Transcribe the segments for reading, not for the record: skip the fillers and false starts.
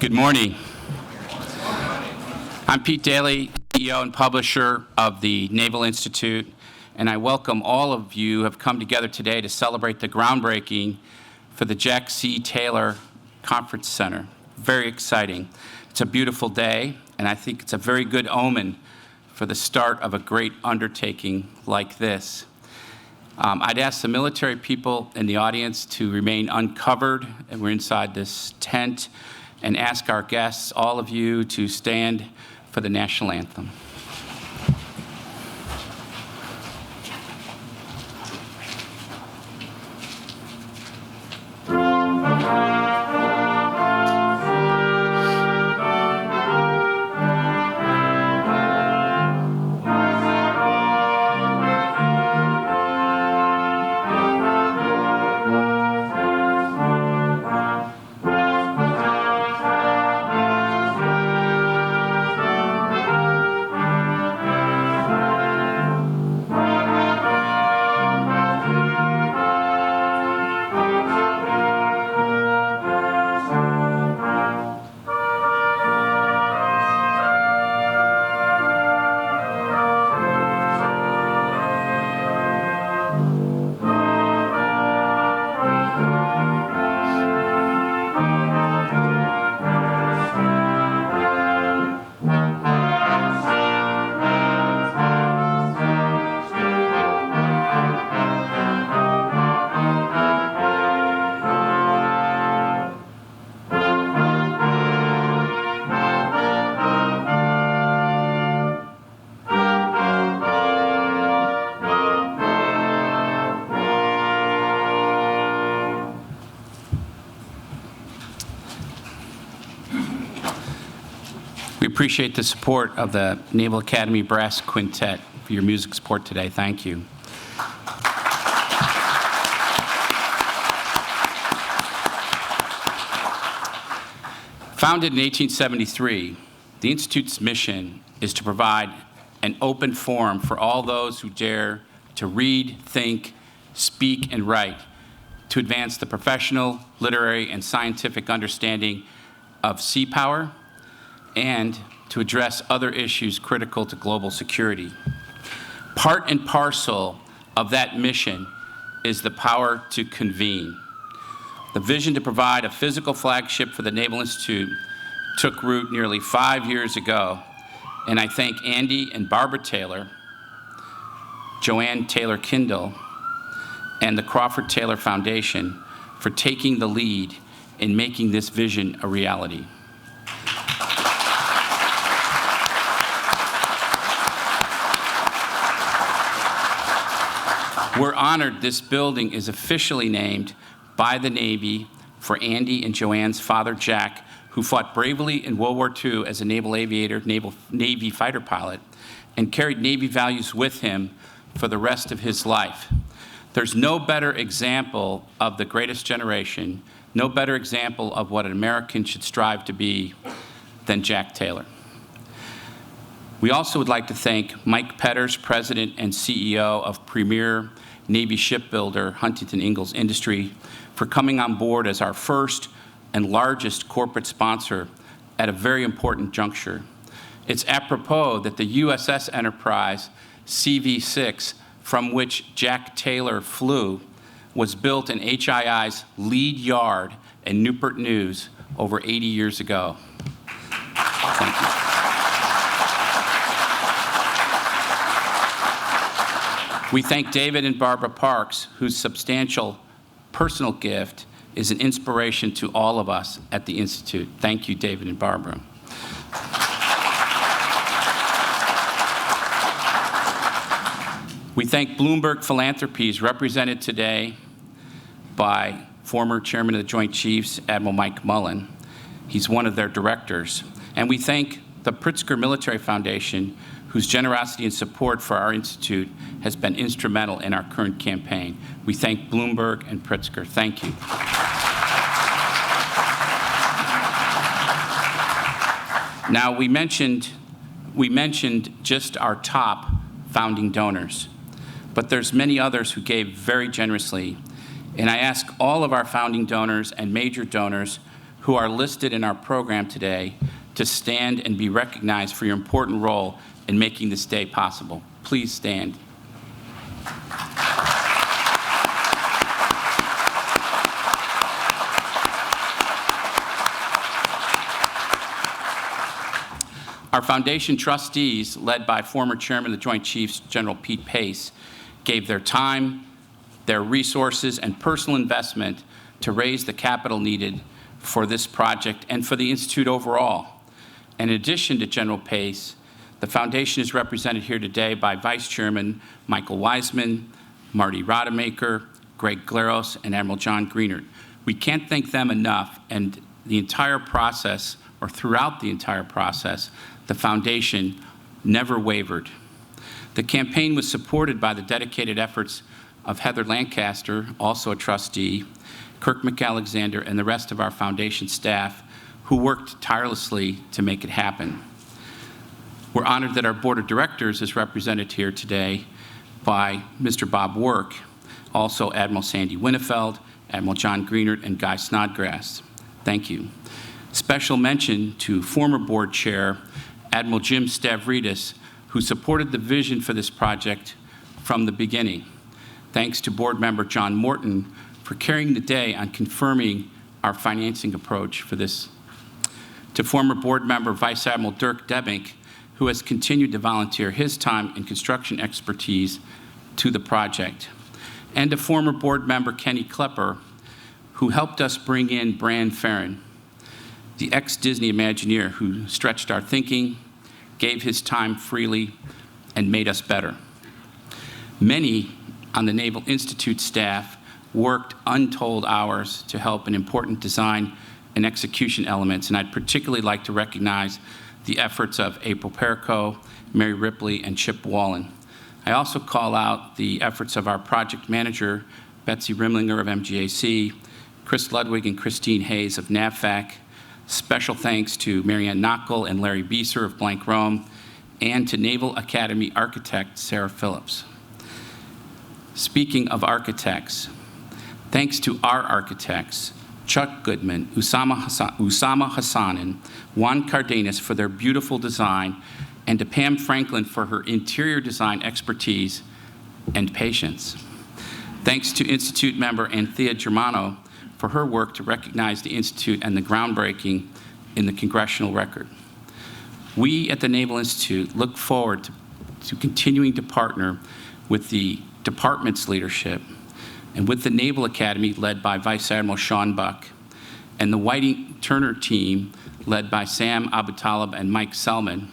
Good morning. I'm Pete Daly, CEO and publisher of the Naval Institute, and I welcome all of you who have come together today to celebrate the groundbreaking for the Jack C. Taylor Conference Center. Very exciting. It's a beautiful day, and I think it's a very good omen for the start of a great undertaking like this. I'd ask the military people in the audience to remain uncovered, and we're inside this tent, and ask our guests, all of you, to stand for the National Anthem. We appreciate the support of the Naval Academy Brass Quintet for your music support today. Thank you. Founded in 1873, the Institute's mission is to provide an open forum for all those who dare to read, think, speak, and write to advance the professional, literary, and scientific understanding of sea power and to address other issues critical to global security. Part and parcel of that mission is the power to convene. The vision to provide a physical flagship for the Naval Institute took root nearly 5 years ago, and I thank Andy and Barbara Taylor, Joanne Taylor Kindle, and the Crawford Taylor Foundation for taking the lead in making this vision a reality. We're honored this building is officially named by the Navy for Andy and Joanne's father, Jack, who fought bravely in World War II as a naval aviator, Navy fighter pilot, and carried Navy values with him for the rest of his life. There's no better example of the greatest generation, no better example of what an American should strive to be than Jack Taylor. We also would like to thank Mike Petters, President and CEO of premier Navy shipbuilder Huntington Ingalls Industry, for coming on board as our first and largest corporate sponsor at a very important juncture. It's apropos that the USS Enterprise CV-6, from which Jack Taylor flew, was built in HII's lead yard in Newport News over 80 years ago. Thank you. We thank David and Barbara Parks, whose substantial personal gift is an inspiration to all of us at the Institute. Thank you, David and Barbara. We thank Bloomberg Philanthropies, represented today by former Chairman of the Joint Chiefs, Admiral Mike Mullen. He's one of their directors. And we thank the Pritzker Military Foundation, whose generosity and support for our Institute has been instrumental in our current campaign. We thank Bloomberg and Pritzker. Thank you. Now, we mentioned just our top founding donors, but there's many others who gave very generously, and I ask all of our founding donors and major donors who are listed in our program today to stand and be recognized for your important role in making this day possible. Please stand. Our foundation trustees, led by former Chairman of the Joint Chiefs, General Pete Pace, gave their time, their resources, and personal investment to raise the capital needed for this project and for the Institute overall. In addition to General Pace, the foundation is represented here today by Vice Chairman Michael Wiseman, Marty Rodemaker, Greg Glaros, and Admiral John Greenert. We can't thank them enough, and the entire process, or throughout the entire process, the foundation never wavered. The campaign was supported by the dedicated efforts of Heather Lancaster, also a trustee, Kirk McAlexander, and the rest of our foundation staff who worked tirelessly to make it happen. We're honored that our board of directors is represented here today by Mr. Bob Work, also Admiral Sandy Winnefeld, Admiral John Greenert, and Guy Snodgrass. Thank you. Special mention to former board chair, Admiral Jim Stavridis, who supported the vision for this project from the beginning. Thanks to board member John Morton for carrying the day on confirming our financing approach for this. To former board member Vice Admiral Dirk Debink, who has continued to volunteer his time and construction expertise to the project. And to former board member Kenny Klepper, who helped us bring in Bran Farron, the ex-Disney Imagineer who stretched our thinking, gave his time freely, and made us better. Many on the Naval Institute staff worked untold hours to help in important design and execution elements, and I'd particularly like to recognize the efforts of April Perico, Mary Ripley, and Chip Wallen. I also call out the efforts of our project manager, Betsy Rimlinger of MGAC, Chris Ludwig and Christine Hayes of NAVFAC. Special thanks to Marianne Knockel and Larry Bieser of Blank Rome, and to Naval Academy architect Sarah Phillips. Speaking of architects, thanks to our architects, Chuck Goodman, Usama Hassanin, Juan Cardenas for their beautiful design, and to Pam Franklin for her interior design expertise and patience. Thanks to Institute member Anthea Germano for her work to recognize the Institute and the groundbreaking in the congressional record. We at the Naval Institute look forward to continuing to partner with the department's leadership and with the Naval Academy led by Vice Admiral Sean Buck and the Whiting-Turner team led by Sam Abutalib and Mike Selman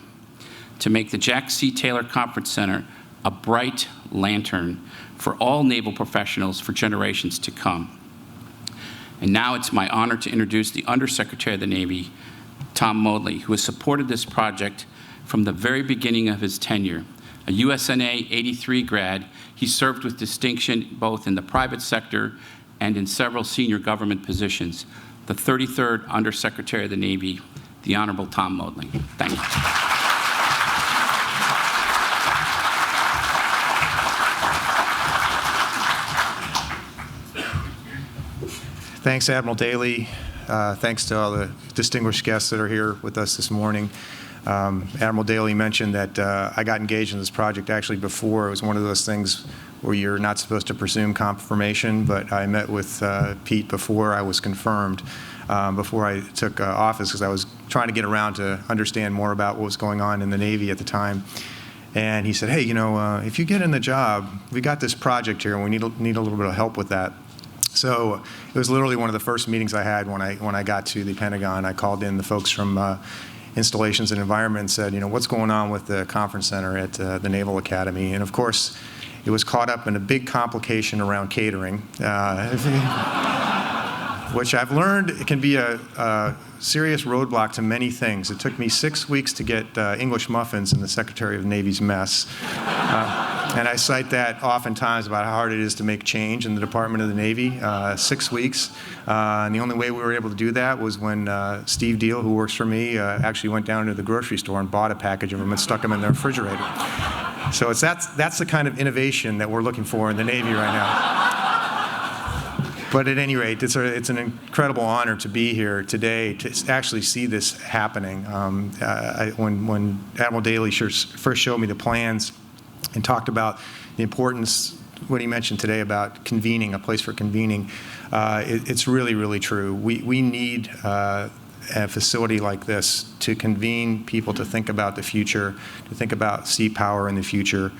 to make the Jack C. Taylor Conference Center a bright lantern for all naval professionals for generations to come. And now it's my honor to introduce the Undersecretary of the Navy, Tom Modley, who has supported this project from the very beginning of his tenure. A USNA 83 grad, he served with distinction both in the private sector and in several senior government positions. The 33rd Undersecretary of the Navy, the Honorable Tom Modley. Thank you. Thanks, Admiral Daly. Thanks to all the distinguished guests that are here with us this morning. Admiral Daly mentioned that I got engaged in this project actually before. It was one of those things where you're not supposed to presume confirmation, but I met with Pete before I was confirmed, before I took office, because I was trying to get around to understand more about what was going on in the Navy at the time. And he said, hey, you know, if you get in the job, we got this project here and we need a little bit of help with that. So it was literally one of the first meetings I had when I got to the Pentagon. I called in the folks from Installations and Environment and said, you know, what's going on with the conference center at the Naval Academy? And of course, it was caught up in a big complication around catering, which I've learned it can be a serious roadblock to many things. It took me 6 weeks to get English muffins in the Secretary of the Navy's mess. And I cite that oftentimes about how hard it is to make change in the Department of the Navy. 6 weeks. And the only way we were able to do that was when Steve Deal, who works for me, actually went down to the grocery store and bought a package of them and stuck them in the refrigerator. So that's the kind of innovation that we're looking for in the Navy right now. But at any rate, it's an incredible honor to be here today to actually see this happening. When Admiral Daly first showed me the plans and talked about the importance, what he mentioned today about convening, a place for convening, it's really, really true. We need a facility like this to convene people to think about the future, to think about sea power in the future.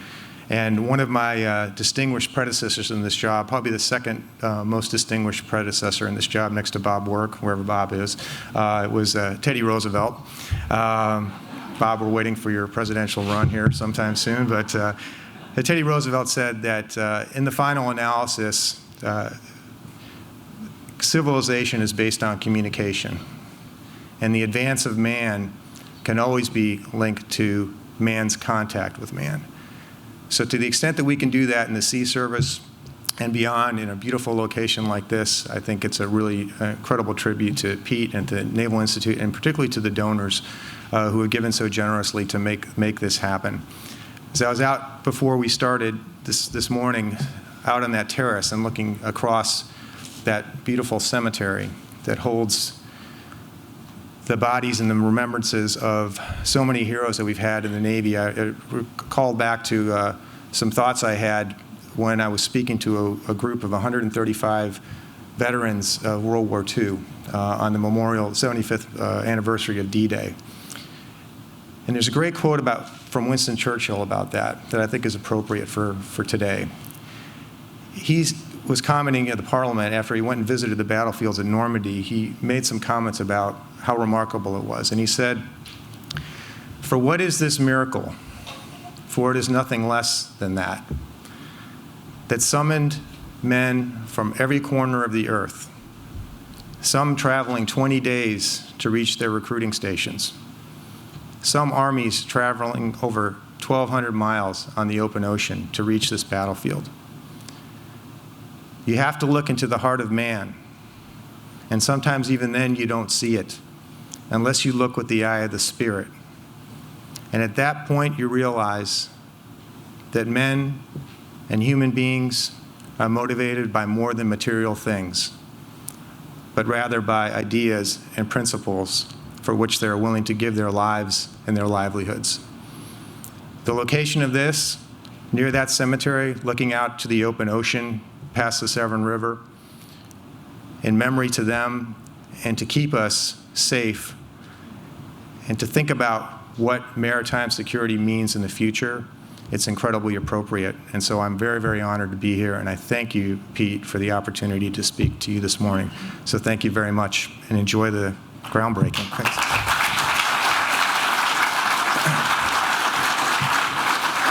And one of my distinguished predecessors in this job, probably the second most distinguished predecessor in this job next to Bob Work, wherever Bob is, was Teddy Roosevelt. Bob, we're waiting for your presidential run here sometime soon. But Teddy Roosevelt said that in the final analysis, civilization is based on communication. And the advance of man can always be linked to man's contact with man. So to the extent that we can do that in the sea service and beyond in a beautiful location like this, I think it's a really incredible tribute to Pete and to the Naval Institute, and particularly to the donors who have given so generously to make this happen. So I was out before we started this morning, out on that terrace and looking across that beautiful cemetery that holds the bodies and the remembrances of so many heroes that we've had in the Navy. I called back to some thoughts I had when I was speaking to a group of 135 veterans of World War II on the memorial 75th anniversary of D-Day. And there's a great quote from Winston Churchill about that I think is appropriate for today. He was commenting at the Parliament after he went and visited the battlefields at Normandy. He made some comments about how remarkable it was. And he said, "For what is this miracle? For it is nothing less than that summoned men from every corner of the earth, some traveling 20 days to reach their recruiting stations, some armies traveling over 1,200 miles on the open ocean to reach this battlefield. You have to look into the heart of man, and sometimes even then you don't see it unless you look with the eye of the Spirit. And at that point you realize that men and human beings are motivated by more than material things, but rather by ideas and principles for which they are willing to give their lives and their livelihoods." The location of this, near that cemetery, looking out to the open ocean past the Severn River, in memory to them and to keep us safe and to think about what maritime security means in the future, it's incredibly appropriate. And so I'm very, very honored to be here, and I thank you, Pete, for the opportunity to speak to you this morning. So thank you very much, and enjoy the groundbreaking. Thanks.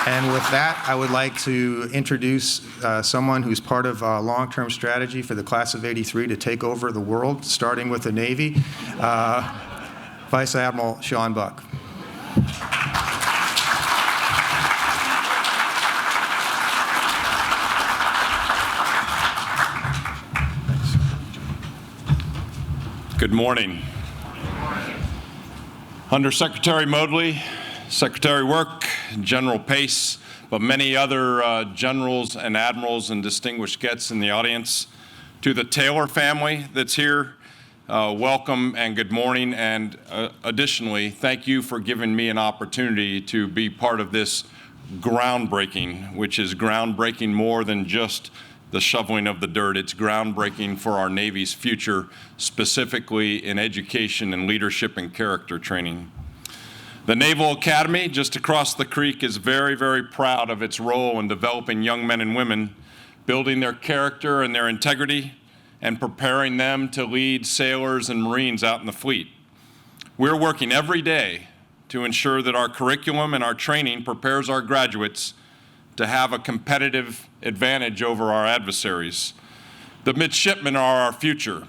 And with that, I would like to introduce someone who's part of a long-term strategy for the class of '83 to take over the world, starting with the Navy, Vice Admiral Sean Buck. Good morning. Under Secretary Modly, Secretary Work, General Pace, but many other generals and admirals and distinguished guests in the audience, to the Taylor family that's here, welcome and good morning. And additionally, thank you for giving me an opportunity to be part of this groundbreaking, which is groundbreaking more than just the shoveling of the dirt. It's groundbreaking for our Navy's future, specifically in education and leadership and character training. The Naval Academy, just across the creek, is very, very proud of its role in developing young men and women, building their character and their integrity, and preparing them to lead sailors and Marines out in the fleet. We're working every day to ensure that our curriculum and our training prepares our graduates to have a competitive advantage over our adversaries. The midshipmen are our future.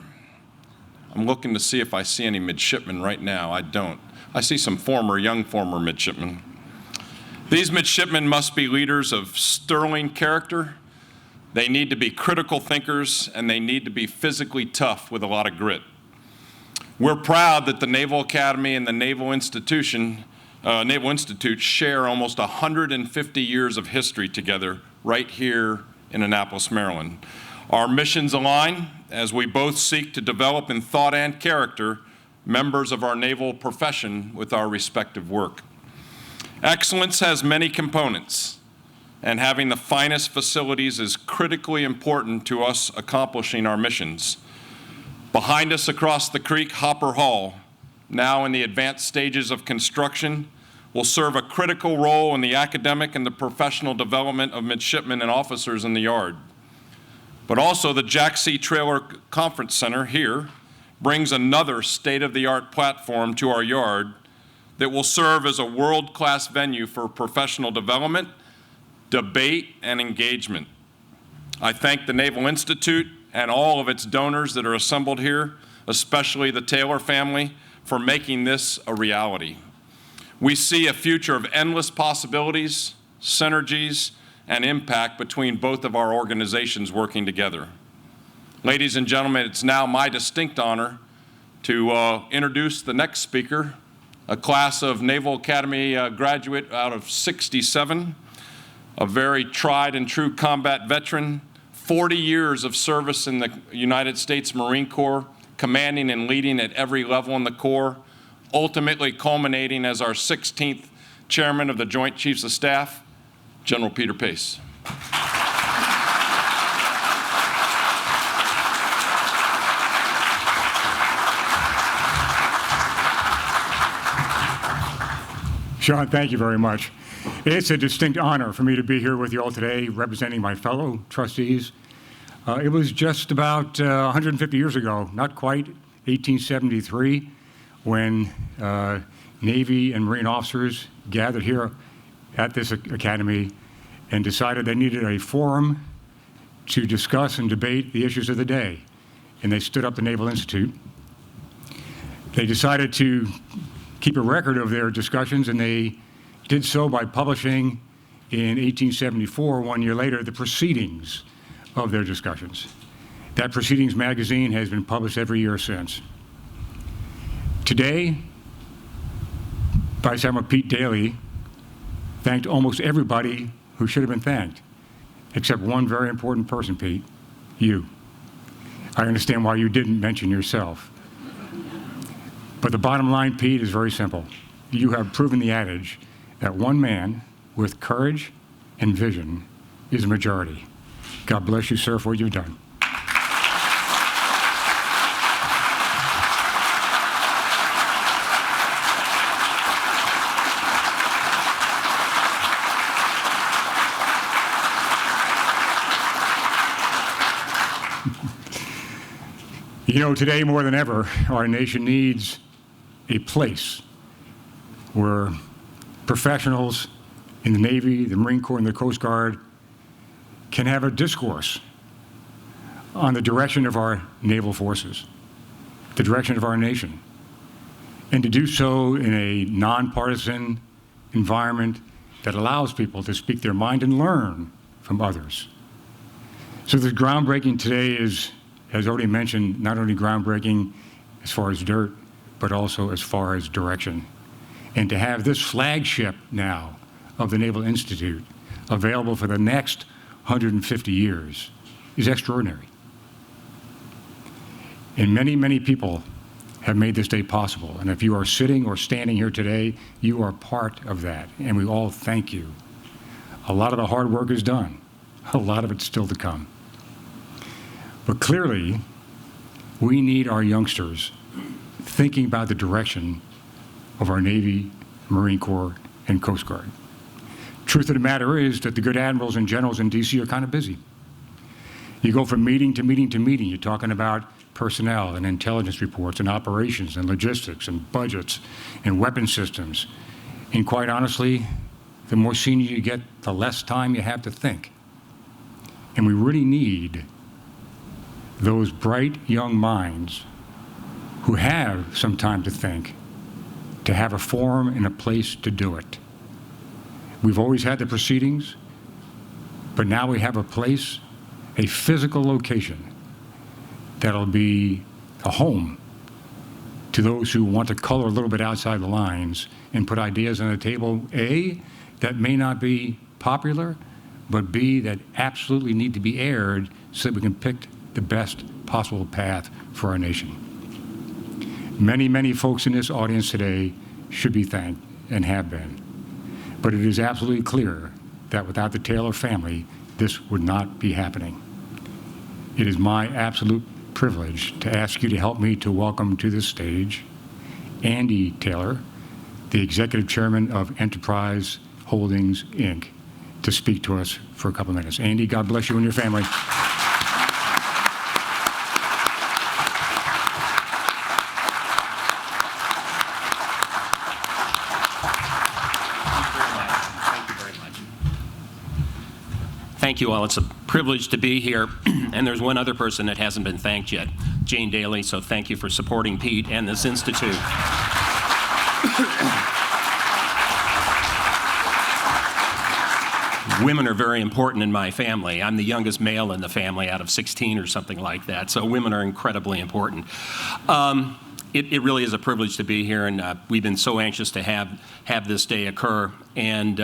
I'm looking to see if I see any midshipmen right now. I don't. I see some young former midshipmen. These midshipmen must be leaders of sterling character. They need to be critical thinkers, and they need to be physically tough with a lot of grit. We're proud that the Naval Academy and the Naval Institute share almost 150 years of history together right here in Annapolis, Maryland. Our missions align as we both seek to develop in thought and character members of our naval profession with our respective work. Excellence has many components, and having the finest facilities is critically important to us accomplishing our missions. Behind us across the creek, Hopper Hall, now in the advanced stages of construction, will serve a critical role in the academic and the professional development of midshipmen and officers in the yard. But also the Jack C. Traylor Conference Center here brings another state-of-the-art platform to our yard that will serve as a world-class venue for professional development, debate, and engagement. I thank the Naval Institute and all of its donors that are assembled here, especially the Taylor family, for making this a reality. We see a future of endless possibilities, synergies, and impact between both of our organizations working together. Ladies and gentlemen, it's now my distinct honor to introduce the next speaker, a class of Naval Academy graduate out of '67, a very tried and true combat veteran, 40 years of service in the United States Marine Corps, commanding and leading at every level in the Corps, ultimately culminating as our 16th Chairman of the Joint Chiefs of Staff, General Peter Pace. Sean, thank you very much. It's a distinct honor for me to be here with you all today representing my fellow trustees. It was just about 150 years ago, not quite, 1873, when Navy and Marine officers gathered here at this academy and decided they needed a forum to discuss and debate the issues of the day. And they stood up the Naval Institute. They decided to keep a record of their discussions, and they did so by publishing in 1874, 1 year later, the proceedings of their discussions. That Proceedings magazine has been published every year since. Today, Vice Admiral Pete Daly thanked almost everybody who should have been thanked, except one very important person, Pete, you. I understand why you didn't mention yourself. But the bottom line, Pete, is very simple. You have proven the adage that one man with courage and vision is a majority. God bless you, sir, for what you've done. You know, today more than ever, our nation needs a place where professionals in the Navy, the Marine Corps, and the Coast Guard can have a discourse on the direction of our naval forces, the direction of our nation, and to do so in a non-partisan environment that allows people to speak their mind and learn from others. So the groundbreaking today is, as already mentioned, not only groundbreaking as far as dirt, but also as far as direction. And to have this flagship now of the Naval Institute available for the next 150 years is extraordinary. And many, many people have made this day possible. And if you are sitting or standing here today, you are part of that. And we all thank you. A lot of the hard work is done. A lot of it's still to come. But clearly, we need our youngsters thinking about the direction of our Navy, Marine Corps, and Coast Guard. Truth of the matter is that the good admirals and generals in D.C. are kind of busy. You go from meeting to meeting to meeting. You're talking about personnel and intelligence reports and operations and logistics and budgets and weapon systems. And quite honestly, the more senior you get, the less time you have to think. And we really need those bright young minds who have some time to think, to have a forum and a place to do it. We've always had the proceedings, but now we have a place, a physical location that'll be a home to those who want to color a little bit outside the lines and put ideas on the table, A, that may not be popular, but B, that absolutely need to be aired so that we can pick the best possible path for our nation. Many, many folks in this audience today should be thanked and have been. But it is absolutely clear that without the Taylor family, this would not be happening. It is my absolute privilege to ask you to help me to welcome to this stage Andy Taylor, the Executive Chairman of Enterprise Holdings, Inc., to speak to us for a couple of minutes. Andy, God bless you and your family. Thank you all. It's a privilege to be here. And there's one other person that hasn't been thanked yet, Jane Daly. So thank you for supporting Pete and this institute. Women are very important in my family. I'm the youngest male in the family out of 16 or something like that. So women are incredibly important. It really is a privilege to be here, and we've been so anxious to have this day occur. And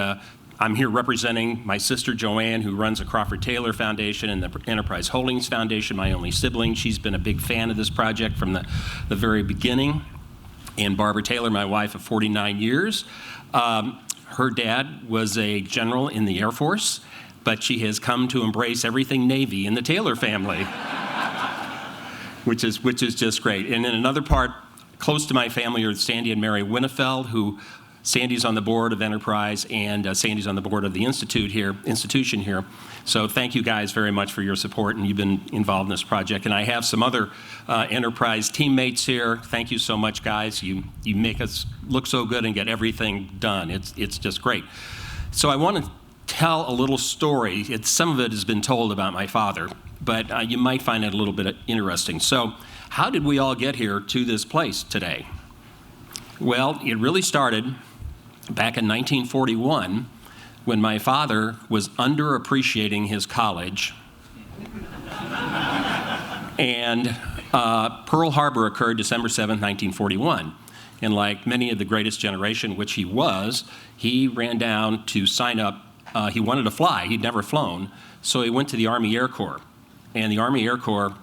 I'm here representing my sister Joanne, who runs the Crawford Taylor Foundation and the Enterprise Holdings Foundation, my only sibling. She's been a big fan of this project from the very beginning. And Barbara Taylor, my wife of 49 years. Her dad was a general in the Air Force, but she has come to embrace everything Navy in the Taylor family, which is just great. And in another part, close to my family are Sandy and Mary Winnefeld, who Sandy's on the board of Enterprise, and Sandy's on the board of the institution here. So thank you guys very much for your support, and you've been involved in this project. And I have some other Enterprise teammates here. Thank you so much, guys. You make us look so good and get everything done. It's just great. So I want to tell a little story. Some of it has been told about my father, but you might find it a little bit interesting. So how did we all get here to this place today? Well, it really started back in 1941 when my father was underappreciating his college. And Pearl Harbor occurred December 7th, 1941. And like many of the greatest generation, which he was, he ran down to sign up. He wanted to fly. He'd never flown. So he went to the Army Air Corps. And the Army Air Corps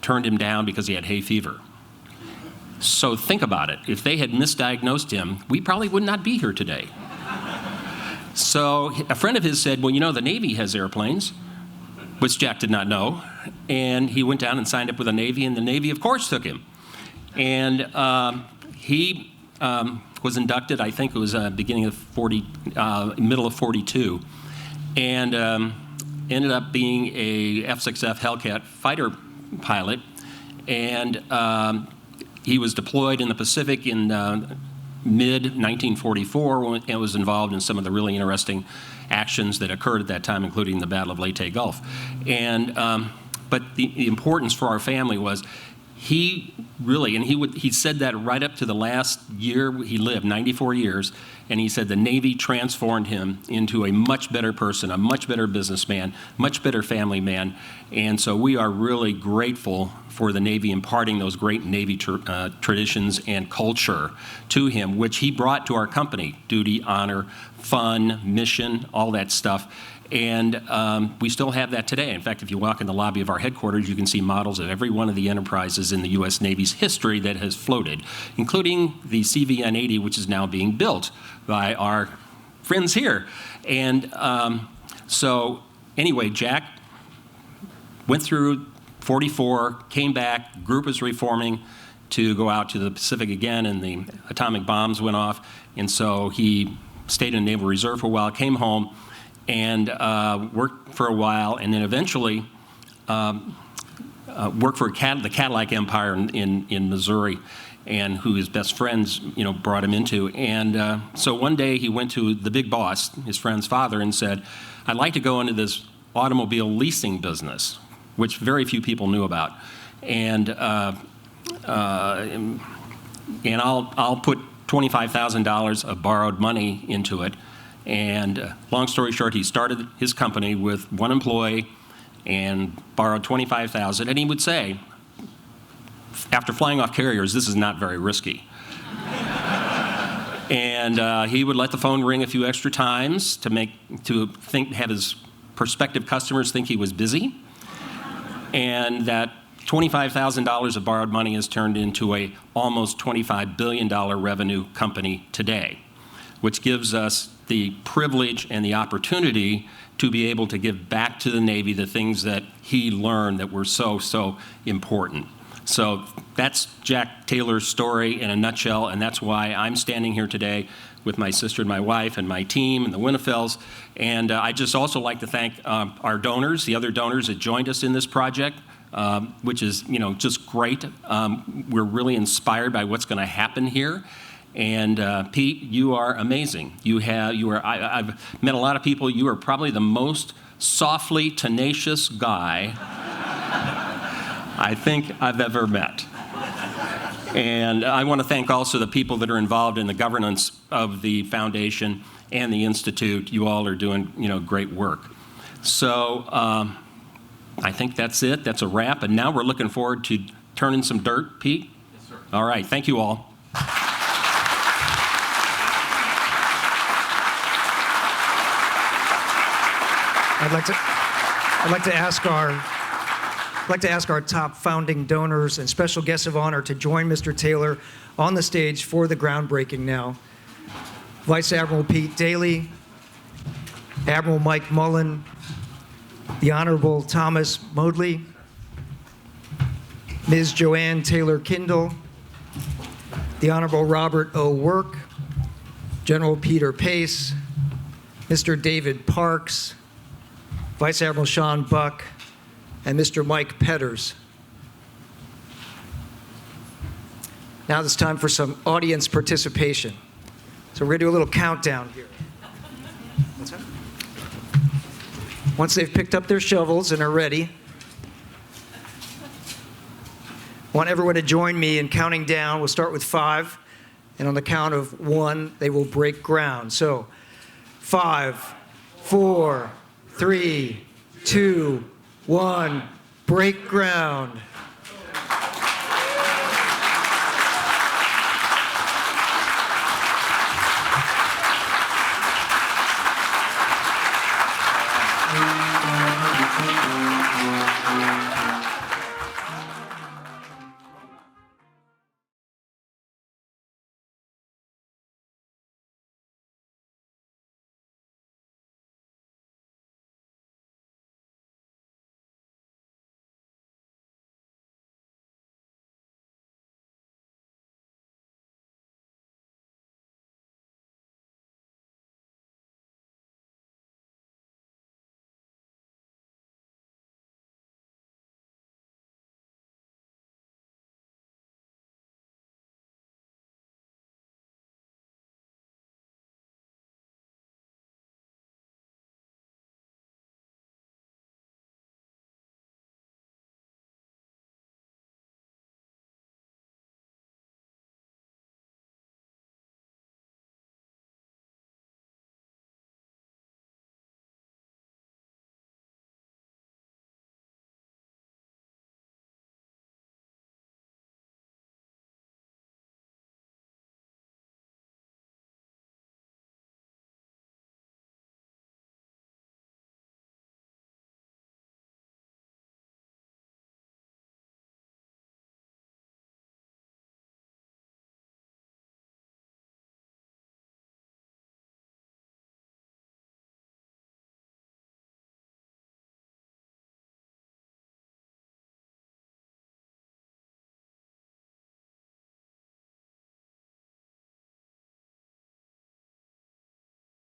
turned him down because he had hay fever. So think about it. If they had misdiagnosed him, we probably would not be here today. So a friend of his said, well, you know, the Navy has airplanes, which Jack did not know. And he went down and signed up with the Navy, and the Navy, of course, took him. And he was inducted, I think it was beginning of middle of 42, and ended up being a F-6F Hellcat fighter pilot. And he was deployed in the Pacific in mid-1944 and was involved in some of the really interesting actions that occurred at that time, including the Battle of Leyte Gulf. And but the importance for our family was he really, and he said that right up to the last year he lived, 94 years, and he said the Navy transformed him into a much better person, a much better businessman, much better family man. And so we are really grateful for the Navy imparting those great Navy traditions and culture to him, which he brought to our company: duty, honor, fun, mission, all that stuff. And we still have that today. In fact, if you walk in the lobby of our headquarters, you can see models of every one of the enterprises in the U.S. Navy's history that has floated, including the CVN-80, which is now being built by our friends here. And so anyway, Jack went through 44, came back, group was reforming to go out to the Pacific again, and the atomic bombs went off. And so he stayed in the Naval Reserve for a while, came home, and worked for a while, and then eventually worked for the Cadillac Empire in Missouri, and who his best friends, brought him into. And so one day he went to the big boss, his friend's father, and said, "I'd like to go into this automobile leasing business," which very few people knew about. And I'll put $25,000 of borrowed money into it. And long story short, he started his company with one employee and borrowed $25,000. And he would say, after flying off carriers, this is not very risky. And he would let the phone ring a few extra times to have his prospective customers think he was busy, and that $25,000 of borrowed money has turned into a almost $25 billion revenue company today, which gives us the privilege and the opportunity to be able to give back to the Navy the things that he learned that were so, so important. So that's Jack Taylor's story in a nutshell, and that's why I'm standing here today with my sister and my wife and my team and the Winnefells. And I just also like to thank our donors, the other donors that joined us in this project, which is, just great. We're really inspired by what's going to happen here. And Pete, you are amazing. I've met a lot of people. You are probably the most softly tenacious guy I think I've ever met. And I want to thank also the people that are involved in the governance of the foundation and the Institute. You all are doing, great work. So I think that's it. That's a wrap. And now we're looking forward to turning some dirt. Pete? Yes, sir. All right. Thank you all. I'd like to ask our top founding donors and special guests of honor to join Mr. Taylor on the stage for the groundbreaking now. Vice Admiral Pete Daly, Admiral Mike Mullen, the Honorable Thomas Modley, Ms. Joanne Taylor Kindle, the Honorable Robert O. Work, General Peter Pace, Mr. David Parks, Vice Admiral Sean Buck, and Mr. Mike Petters. Now it's time for some audience participation. So we're going to do a little countdown here. What's that? Once they've picked up their shovels and are ready, I want everyone to join me in counting down. We'll start with 5, and on the count of 1, they will break ground. So 5, 4, 3, 2, 1, break ground.